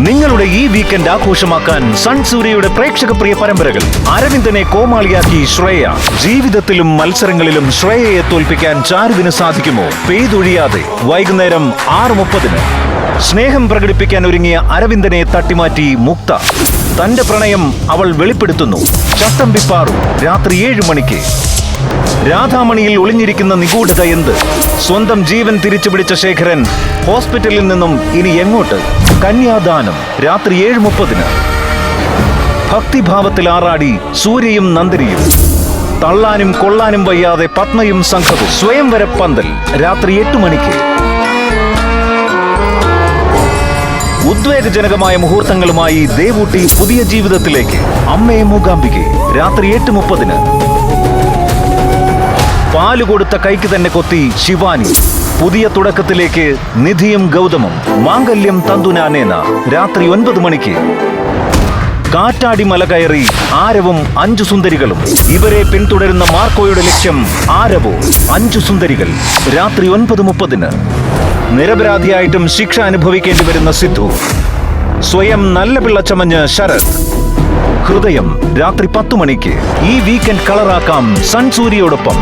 നിങ്ങളുടെ ഈ വീക്കെൻഡ് ആഘോഷമാക്കാൻ സൺസൂര്യയുടെ പ്രേക്ഷക പ്രിയ പരമ്പരകൾ. അരവിന്ദനെ കോമാളിയാക്കി ശ്രേയ. ജീവിതത്തിലും മത്സരങ്ങളിലും ശ്രേയയെ തോൽപ്പിക്കാൻ ചാരുവിന് സാധിക്കുമോ? പെയ്തൊഴിയാതെ വൈകുന്നേരം 6:30. സ്നേഹം പ്രകടിപ്പിക്കാൻ ഒരുങ്ങിയ അരവിന്ദനെ തട്ടിമാറ്റി മുക്ത. തന്റെ പ്രണയം അവൾ വെളിപ്പെടുത്തുന്നു. ചട്ടമ്പിപ്പാറു രാത്രി 7 മണിക്ക്. രാധാമണിയിൽ ഒളിഞ്ഞിരിക്കുന്ന നിഗൂഢത എന്ത്? സ്വന്തം ജീവൻ തിരിച്ചുപിടിച്ച ശേഖരൻ ഹോസ്പിറ്റലിൽ നിന്നും ഇനി എങ്ങോട്ട്? കന്യാദാനം രാത്രി 7:30. ഭക്തിഭാവത്തിൽ ആറാടി സൂര്യയും നന്ദിനിയും. തള്ളാനും കൊള്ളാനും വയ്യാതെ പത്മയും സംഘവും. സ്വയംവര പന്തൽ രാത്രി 8 മണിക്ക്. ഉദ്വേഗജനകമായ മുഹൂർത്തങ്ങളുമായി ദേവൂട്ടി പുതിയ ജീവിതത്തിലേക്ക്. അമ്മയെ മൂകാംബികെ രാത്രി 8:30. പാല് കൊടുത്ത കൈക്ക് തന്നെ കൊത്തി ശിവാനി. പുതിയ തുടക്കത്തിലേക്ക് നിധിയും ഗൗതമും. മാംഗല്യം തന്തുനാനേന രാത്രി 9 മണിക്ക്. കാറ്റാടി മല കയറി ആരവും 5 സുന്ദരികളും. ഇവരെ പിന്തുടരുന്ന മാർക്കോയുടെ ലക്ഷ്യം ആരവോ 5 സുന്ദരികൾ രാത്രി 9:30. നിരപരാധിയായിട്ടും ശിക്ഷ അനുഭവിക്കേണ്ടി വരുന്ന സിദ്ധു. സ്വയം നല്ല പിള്ള ചമഞ്ഞ് ശരത്. ഹൃദയം രാത്രി 10 മണിക്ക്. ഈ വീക്കെൻഡ് കളറാക്കാം സൺസൂര്യയോടൊപ്പം.